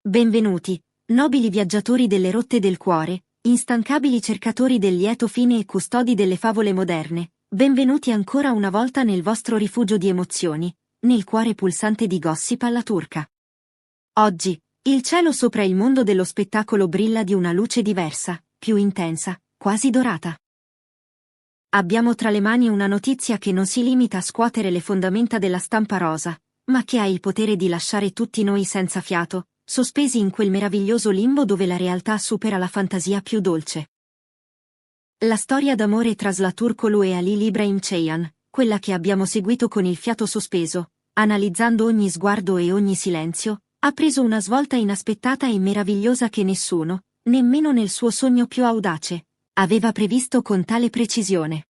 Benvenuti, nobili viaggiatori delle rotte del cuore, instancabili cercatori del lieto fine e custodi delle favole moderne, benvenuti ancora una volta nel vostro rifugio di emozioni, nel cuore pulsante di gossip alla turca. Oggi, il cielo sopra il mondo dello spettacolo brilla di una luce diversa, più intensa, quasi dorata. Abbiamo tra le mani una notizia che non si limita a scuotere le fondamenta della stampa rosa, ma che ha il potere di lasciare tutti noi senza fiato, sospesi in quel meraviglioso limbo dove la realtà supera la fantasia più dolce. La storia d'amore tra Zlaturkolu e Halil Ibrahim Ceyhan, quella che abbiamo seguito con il fiato sospeso, analizzando ogni sguardo e ogni silenzio, ha preso una svolta inaspettata e meravigliosa che nessuno, nemmeno nel suo sogno più audace, aveva previsto con tale precisione.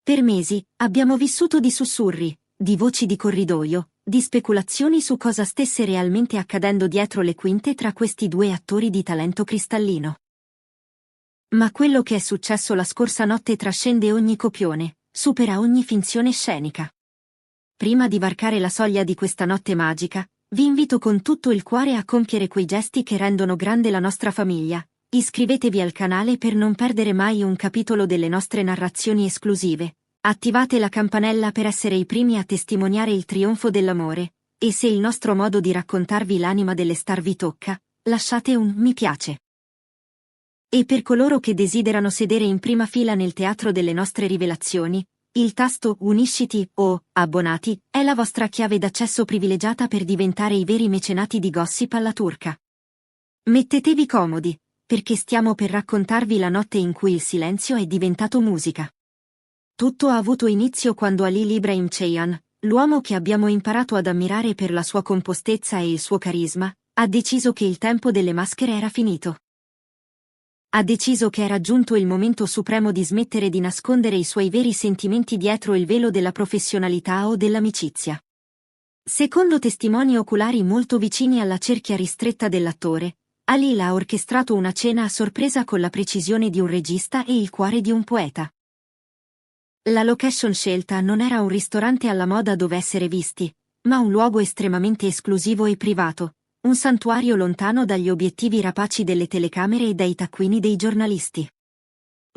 Per mesi, abbiamo vissuto di sussurri, di voci di corridoio, di speculazioni su cosa stesse realmente accadendo dietro le quinte tra questi due attori di talento cristallino. Ma quello che è successo la scorsa notte trascende ogni copione, supera ogni finzione scenica. Prima di varcare la soglia di questa notte magica, vi invito con tutto il cuore a compiere quei gesti che rendono grande la nostra famiglia. Iscrivetevi al canale per non perdere mai un capitolo delle nostre narrazioni esclusive. Attivate la campanella per essere i primi a testimoniare il trionfo dell'amore, e se il nostro modo di raccontarvi l'anima delle star vi tocca, lasciate un mi piace. E per coloro che desiderano sedere in prima fila nel teatro delle nostre rivelazioni, il tasto Unisciti o Abbonati è la vostra chiave d'accesso privilegiata per diventare i veri mecenati di gossip alla turca. Mettetevi comodi, perché stiamo per raccontarvi la notte in cui il silenzio è diventato musica. Tutto ha avuto inizio quando Halil Ibrahim Ceyhan, l'uomo che abbiamo imparato ad ammirare per la sua compostezza e il suo carisma, ha deciso che il tempo delle maschere era finito. Ha deciso che era giunto il momento supremo di smettere di nascondere i suoi veri sentimenti dietro il velo della professionalità o dell'amicizia. Secondo testimoni oculari molto vicini alla cerchia ristretta dell'attore, Halil ha orchestrato una cena a sorpresa con la precisione di un regista e il cuore di un poeta. La location scelta non era un ristorante alla moda dove essere visti, ma un luogo estremamente esclusivo e privato, un santuario lontano dagli obiettivi rapaci delle telecamere e dai taccuini dei giornalisti.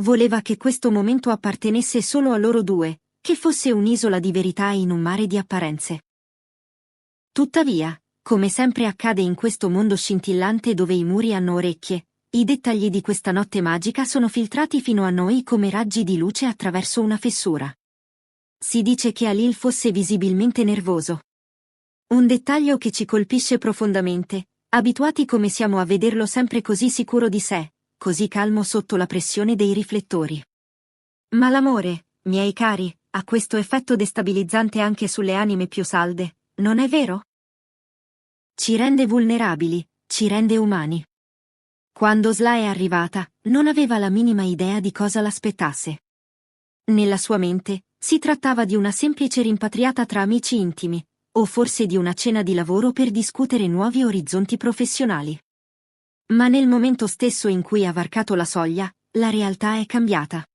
Voleva che questo momento appartenesse solo a loro due, che fosse un'isola di verità in un mare di apparenze. Tuttavia, come sempre accade in questo mondo scintillante dove i muri hanno orecchie, i dettagli di questa notte magica sono filtrati fino a noi come raggi di luce attraverso una fessura. Si dice che Halil fosse visibilmente nervoso. Un dettaglio che ci colpisce profondamente, abituati come siamo a vederlo sempre così sicuro di sé, così calmo sotto la pressione dei riflettori. Ma l'amore, miei cari, ha questo effetto destabilizzante anche sulle anime più salde, non è vero? Ci rende vulnerabili, ci rende umani. Quando Sla è arrivata, non aveva la minima idea di cosa l'aspettasse. Nella sua mente, si trattava di una semplice rimpatriata tra amici intimi, o forse di una cena di lavoro per discutere nuovi orizzonti professionali. Ma nel momento stesso in cui ha varcato la soglia, la realtà è cambiata.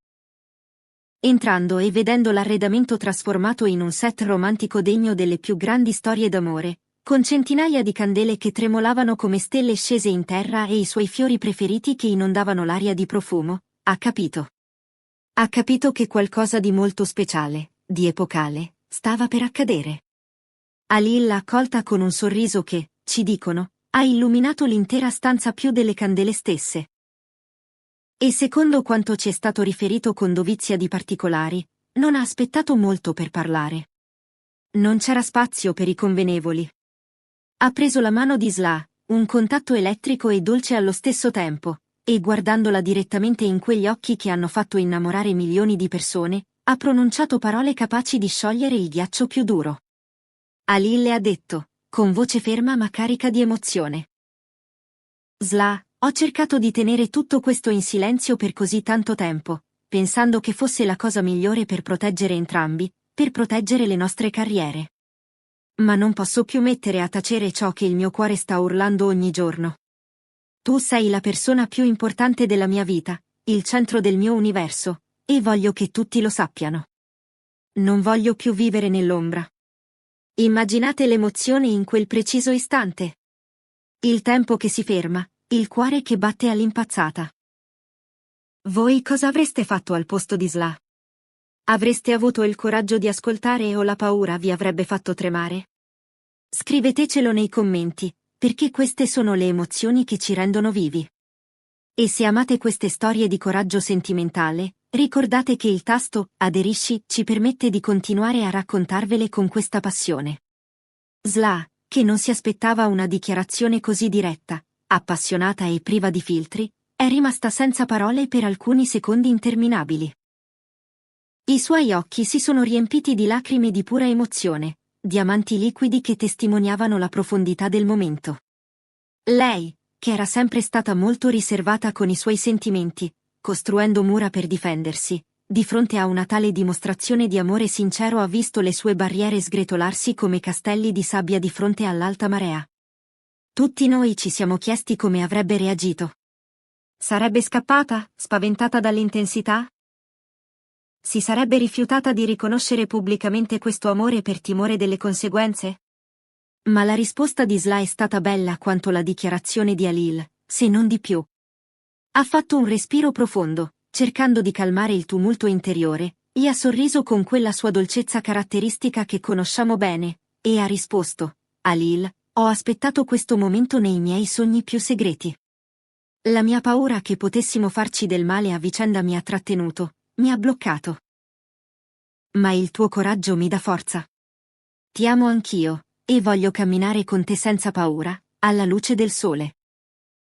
Entrando e vedendo l'arredamento trasformato in un set romantico degno delle più grandi storie d'amore, con centinaia di candele che tremolavano come stelle scese in terra e i suoi fiori preferiti che inondavano l'aria di profumo, ha capito. Ha capito che qualcosa di molto speciale, di epocale, stava per accadere. Halil l'ha accolta con un sorriso che, ci dicono, ha illuminato l'intera stanza più delle candele stesse. E secondo quanto ci è stato riferito con dovizia di particolari, non ha aspettato molto per parlare. Non c'era spazio per i convenevoli. Ha preso la mano di Sla, un contatto elettrico e dolce allo stesso tempo, e guardandola direttamente in quegli occhi che hanno fatto innamorare milioni di persone, ha pronunciato parole capaci di sciogliere il ghiaccio più duro. Halil le ha detto, con voce ferma ma carica di emozione. Sla, ho cercato di tenere tutto questo in silenzio per così tanto tempo, pensando che fosse la cosa migliore per proteggere entrambi, per proteggere le nostre carriere. Ma non posso più mettere a tacere ciò che il mio cuore sta urlando ogni giorno. Tu sei la persona più importante della mia vita, il centro del mio universo, e voglio che tutti lo sappiano. Non voglio più vivere nell'ombra. Immaginate l'emozione in quel preciso istante. Il tempo che si ferma, il cuore che batte all'impazzata. Voi cosa avreste fatto al posto di Sla? Avreste avuto il coraggio di ascoltare o la paura vi avrebbe fatto tremare? Scrivetecelo nei commenti, perché queste sono le emozioni che ci rendono vivi. E se amate queste storie di coraggio sentimentale, ricordate che il tasto Aderisci ci permette di continuare a raccontarvele con questa passione. Sla, che non si aspettava una dichiarazione così diretta, appassionata e priva di filtri, è rimasta senza parole per alcuni secondi interminabili. I suoi occhi si sono riempiti di lacrime di pura emozione, diamanti liquidi che testimoniavano la profondità del momento. Lei, che era sempre stata molto riservata con i suoi sentimenti, costruendo mura per difendersi, di fronte a una tale dimostrazione di amore sincero ha visto le sue barriere sgretolarsi come castelli di sabbia di fronte all'alta marea. Tutti noi ci siamo chiesti come avrebbe reagito. Sarebbe scappata, spaventata dall'intensità? Si sarebbe rifiutata di riconoscere pubblicamente questo amore per timore delle conseguenze? Ma la risposta di Sla è stata bella quanto la dichiarazione di Halil, se non di più. Ha fatto un respiro profondo, cercando di calmare il tumulto interiore, gli ha sorriso con quella sua dolcezza caratteristica che conosciamo bene, e ha risposto: Halil, ho aspettato questo momento nei miei sogni più segreti. La mia paura che potessimo farci del male a vicenda mi ha trattenuto, mi ha bloccato. Ma il tuo coraggio mi dà forza. Ti amo anch'io, e voglio camminare con te senza paura, alla luce del sole.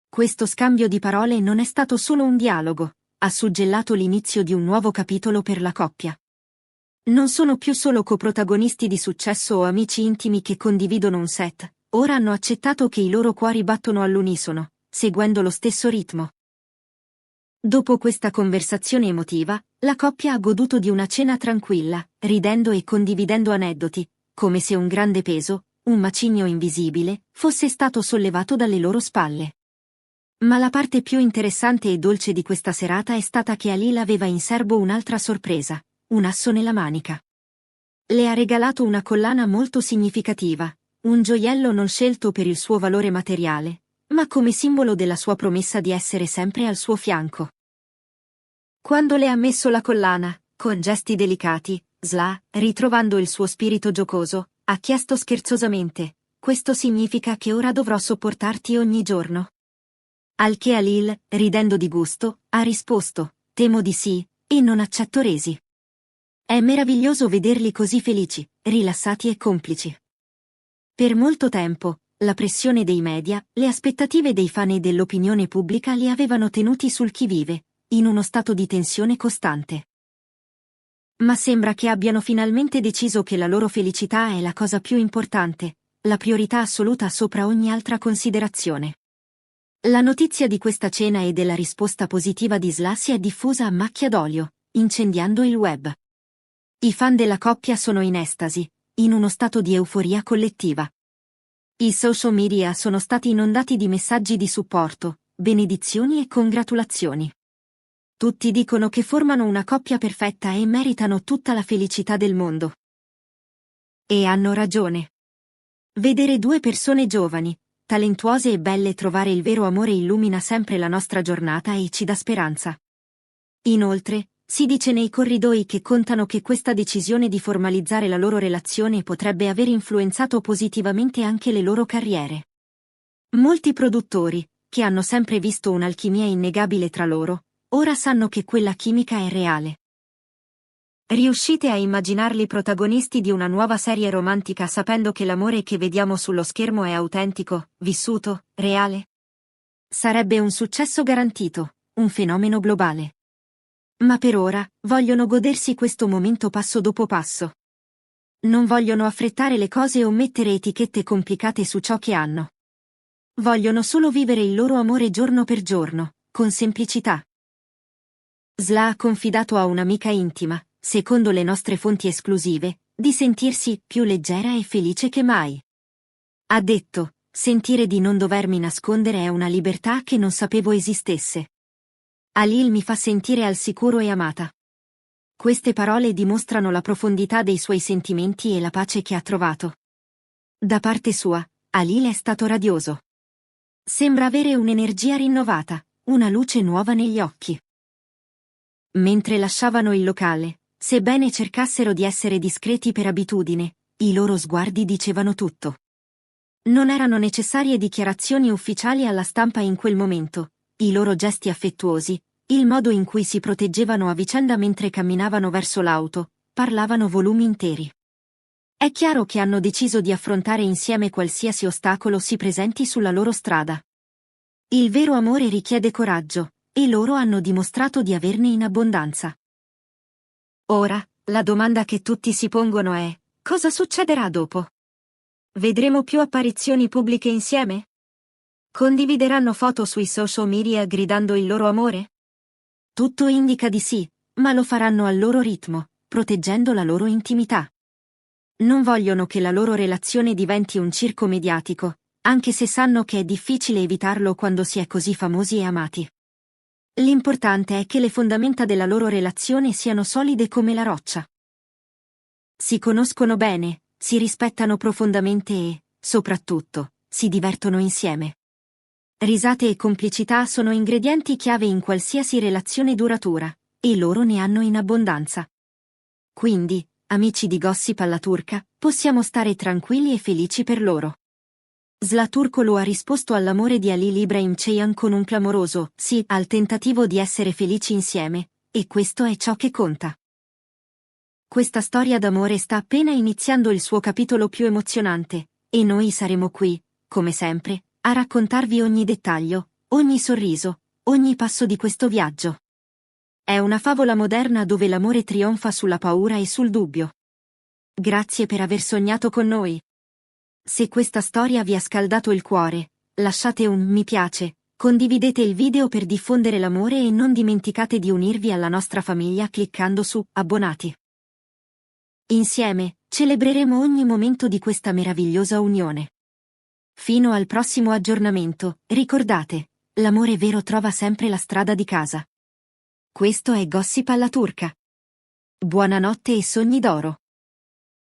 Questo scambio di parole non è stato solo un dialogo, ha suggellato l'inizio di un nuovo capitolo per la coppia. Non sono più solo coprotagonisti di successo o amici intimi che condividono un set, ora hanno accettato che i loro cuori battono all'unisono, seguendo lo stesso ritmo. Dopo questa conversazione emotiva, la coppia ha goduto di una cena tranquilla, ridendo e condividendo aneddoti, come se un grande peso, un macigno invisibile, fosse stato sollevato dalle loro spalle. Ma la parte più interessante e dolce di questa serata è stata che Halil aveva in serbo un'altra sorpresa, un asso nella manica. Le ha regalato una collana molto significativa, un gioiello non scelto per il suo valore materiale, ma come simbolo della sua promessa di essere sempre al suo fianco. Quando le ha messo la collana, con gesti delicati, Sla, ritrovando il suo spirito giocoso, ha chiesto scherzosamente: questo significa che ora dovrò sopportarti ogni giorno? Al che Halil, ridendo di gusto, ha risposto: temo di sì, e non accetto resi. È meraviglioso vederli così felici, rilassati e complici. Per molto tempo, la pressione dei media, le aspettative dei fan e dell'opinione pubblica li avevano tenuti sul chi vive, in uno stato di tensione costante. Ma sembra che abbiano finalmente deciso che la loro felicità è la cosa più importante, la priorità assoluta sopra ogni altra considerazione. La notizia di questa cena e della risposta positiva di Sla si è diffusa a macchia d'olio, incendiando il web. I fan della coppia sono in estasi, in uno stato di euforia collettiva. I social media sono stati inondati di messaggi di supporto, benedizioni e congratulazioni. Tutti dicono che formano una coppia perfetta e meritano tutta la felicità del mondo. E hanno ragione. Vedere due persone giovani, talentuose e belle trovare il vero amore illumina sempre la nostra giornata e ci dà speranza. Inoltre, si dice nei corridoi che contano che questa decisione di formalizzare la loro relazione potrebbe aver influenzato positivamente anche le loro carriere. Molti produttori, che hanno sempre visto un'alchimia innegabile tra loro, ora sanno che quella chimica è reale. Riuscite a immaginarli protagonisti di una nuova serie romantica sapendo che l'amore che vediamo sullo schermo è autentico, vissuto, reale? Sarebbe un successo garantito, un fenomeno globale. Ma per ora, vogliono godersi questo momento passo dopo passo. Non vogliono affrettare le cose o mettere etichette complicate su ciò che hanno. Vogliono solo vivere il loro amore giorno per giorno, con semplicità. Sla ha confidato a un'amica intima, secondo le nostre fonti esclusive, di sentirsi più leggera e felice che mai. Ha detto: sentire di non dovermi nascondere è una libertà che non sapevo esistesse. Halil mi fa sentire al sicuro e amata. Queste parole dimostrano la profondità dei suoi sentimenti e la pace che ha trovato. Da parte sua, Halil è stato radioso. Sembra avere un'energia rinnovata, una luce nuova negli occhi. Mentre lasciavano il locale, sebbene cercassero di essere discreti per abitudine, i loro sguardi dicevano tutto. Non erano necessarie dichiarazioni ufficiali alla stampa in quel momento, i loro gesti affettuosi, il modo in cui si proteggevano a vicenda mentre camminavano verso l'auto, parlavano volumi interi. È chiaro che hanno deciso di affrontare insieme qualsiasi ostacolo si presenti sulla loro strada. Il vero amore richiede coraggio, e loro hanno dimostrato di averne in abbondanza. Ora, la domanda che tutti si pongono è: cosa succederà dopo? Vedremo più apparizioni pubbliche insieme? Condivideranno foto sui social media gridando il loro amore? Tutto indica di sì, ma lo faranno al loro ritmo, proteggendo la loro intimità. Non vogliono che la loro relazione diventi un circo mediatico, anche se sanno che è difficile evitarlo quando si è così famosi e amati. L'importante è che le fondamenta della loro relazione siano solide come la roccia. Si conoscono bene, si rispettano profondamente e, soprattutto, si divertono insieme. Risate e complicità sono ingredienti chiave in qualsiasi relazione duratura, e loro ne hanno in abbondanza. Quindi, amici di Gossip alla turca, possiamo stare tranquilli e felici per loro. Zlaturkoglu ha risposto all'amore di Halil Ibrahim Ceyhan con un clamoroso sì al tentativo di essere felici insieme, e questo è ciò che conta. Questa storia d'amore sta appena iniziando il suo capitolo più emozionante, e noi saremo qui, come sempre, a raccontarvi ogni dettaglio, ogni sorriso, ogni passo di questo viaggio. È una favola moderna dove l'amore trionfa sulla paura e sul dubbio. Grazie per aver sognato con noi. Se questa storia vi ha scaldato il cuore, lasciate un mi piace, condividete il video per diffondere l'amore e non dimenticate di unirvi alla nostra famiglia cliccando su abbonati. Insieme, celebreremo ogni momento di questa meravigliosa unione. Fino al prossimo aggiornamento, ricordate, l'amore vero trova sempre la strada di casa. Questo è Gossip alla turca. Buonanotte e sogni d'oro.